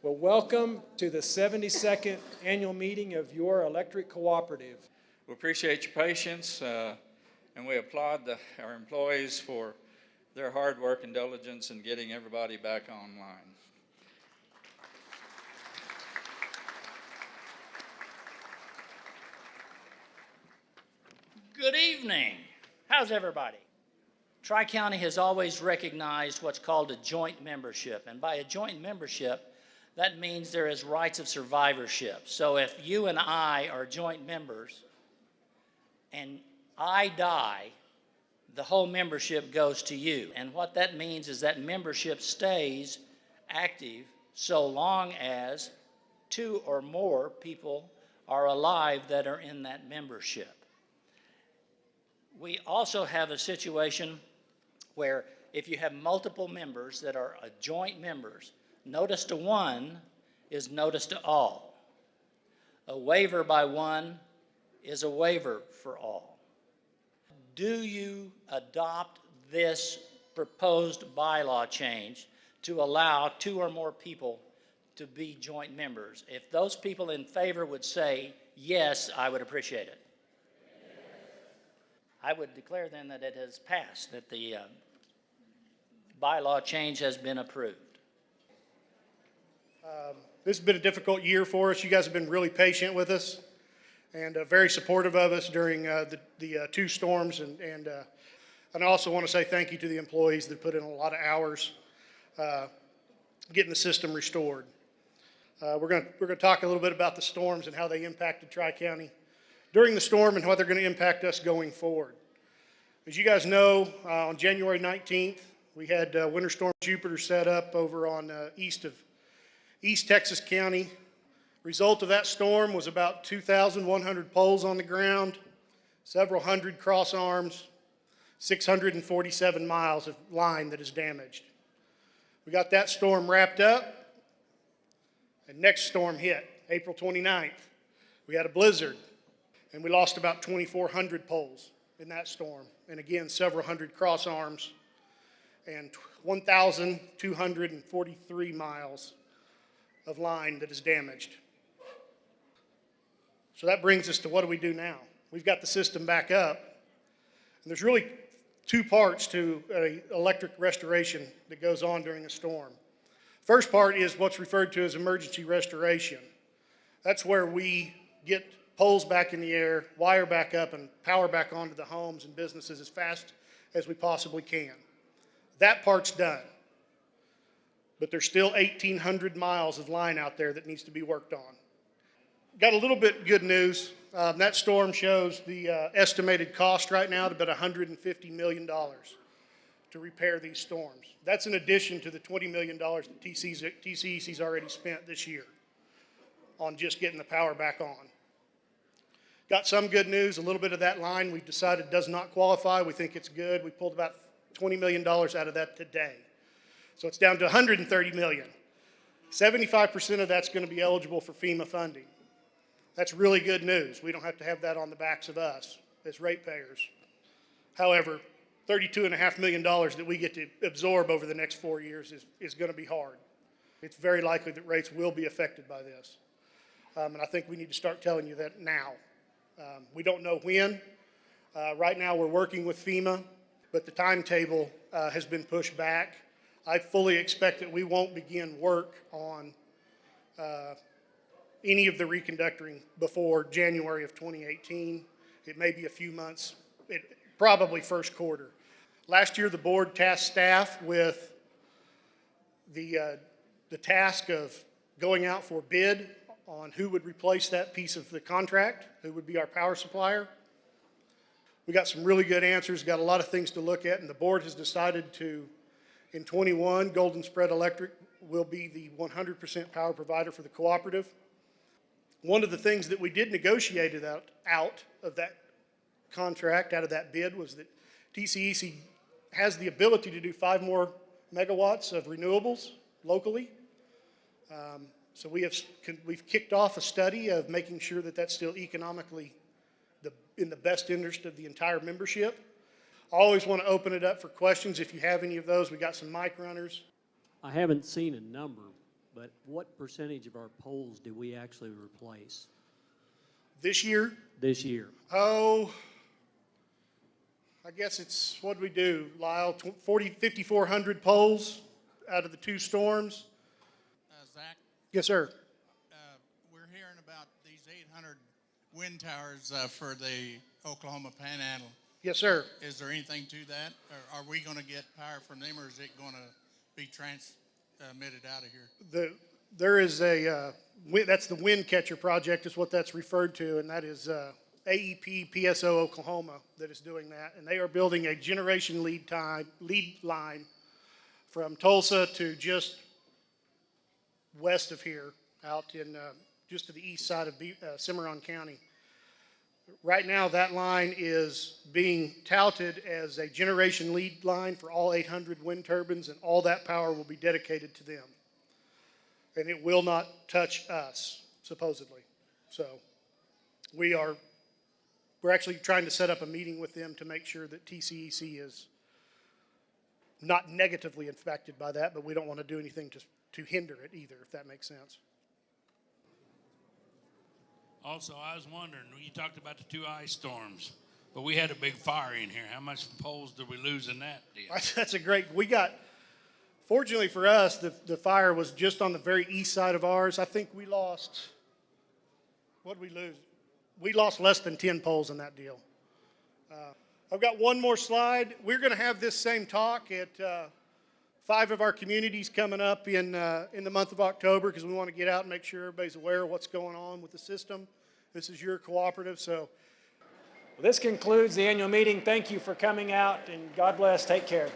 Well, welcome to the 72nd annual meeting of your electric cooperative. We appreciate your patience and we applaud our employees for their hard work and diligence in getting everybody back online. Good evening. How's everybody? Tri-County has always recognized what's called a joint membership, and by a joint membership, that means there is rights of survivorship. So if you and I are joint members and I die, the whole membership goes to you. And what that means is that membership stays active so long as 2 or more people are alive that are in that membership. We also have a situation where if you have multiple members that are joint members, notice to one is notice to all. A waiver by one is a waiver for all. Do you adopt this proposed bylaw change to allow 2 or more people to be joint members? If those people in favor would say yes, I would appreciate it. I would declare then that it has passed, that the bylaw change has been approved. This has been a difficult year for us. You guys have been really patient with us and very supportive of us during the 2 storms. And I also want to say thank you to the employees that put in a lot of hours getting the system restored. We're going to talk a little bit about the storms and how they impacted Tri-County during the storm and how they're going to impact us going forward. As you guys know, on January 19th, we had Winter Storm Jupiter set up over on East Texas County. Result of that storm was about 2,100 poles on the ground, several hundred cross arms, 647 miles of line that is damaged. We got that storm wrapped up, and next storm hit, April 29th. We had a blizzard, and we lost about 2,400 poles in that storm, and again, several hundred cross arms, and 1,243 miles of line that is damaged. So that brings us to what do we do now? We've got the system back up, and there's really 2 parts to electric restoration that goes on during a storm. First part is what's referred to as emergency restoration. That's where we get poles back in the air, wire back up, and power back onto the homes and businesses as fast as we possibly can. That part's done. But there's still 1,800 miles of line out there that needs to be worked on. Got a little bit good news. That storm shows the estimated cost right now to about $150 million to repair these storms. That's in addition to the $20 million that TCEC's already spent this year on just getting the power back on. Got some good news. A little bit of that line we've decided does not qualify. We think it's good. We pulled about $20 million out of that today. So it's down to $130 million. 75% of that's going to be eligible for FEMA funding. That's really good news. We don't have to have that on the backs of us as ratepayers. However, $32.5 million that we get to absorb over the next 4 years is going to be hard. It's very likely that rates will be affected by this. And I think we need to start telling you that now. We don't know when. Right now we're working with FEMA, but the timetable has been pushed back. I fully expect that we won't begin work on any of the reconductoring before January of 2018. It may be a few months, probably first quarter. Last year the board tasked staff with the task of going out for bid on who would replace that piece of the contract, who would be our power supplier. We got some really good answers, got a lot of things to look at, and the board has decided to, in 21, Golden Spread Electric will be the 100% power provider for the cooperative. One of the things that we did negotiate out of that contract, out of that bid, was that TCEC has the ability to do 5 more megawatts of renewables locally. So we've kicked off a study of making sure that that's still economically in the best interest of the entire membership. I always want to open it up for questions if you have any of those. We got some mic runners. I haven't seen a number, but what percentage of our poles do we actually replace This year, this year? oh, I guess it's, what do we do, Lyle, 5,400 poles out of the two storms? Zach, Yes, sir. we're hearing about these 800 wind towers for the Oklahoma Panhandle. Yes, sir. Is there anything to that? Or are we going to get power from them, or is it going to be transmitted out of here? There is that's the wind catcher project is what that's referred to, and that is AEP PSO Oklahoma that is doing that. And they are building a generation lead line from Tulsa to just west of here, out in just to the east side of Cimarron County. Right now, that line is being touted as a generation lead line for all 800 wind turbines, and all that power will be dedicated to them. And it will not touch us, supposedly. So we're actually trying to set up a meeting with them to make sure that TCEC is not negatively affected by that, but we don't want to do anything to hinder it either, if that makes sense. Also, I was wondering, you talked about the two ice storms, but we had a big fire in here. How much poles did we lose in that deal? That's a great, fortunately for us, the fire was just on the very east side of ours. I think we lost, what did we lose? We lost less than 10 poles in that deal. I've got one more slide. We're going to have this same talk at 5 of our communities coming up in the month of October, because we want to get out and make sure everybody's aware of what's going on with the system. This is your cooperative, so. This concludes the annual meeting. Thank you for coming out, and God bless. Take care.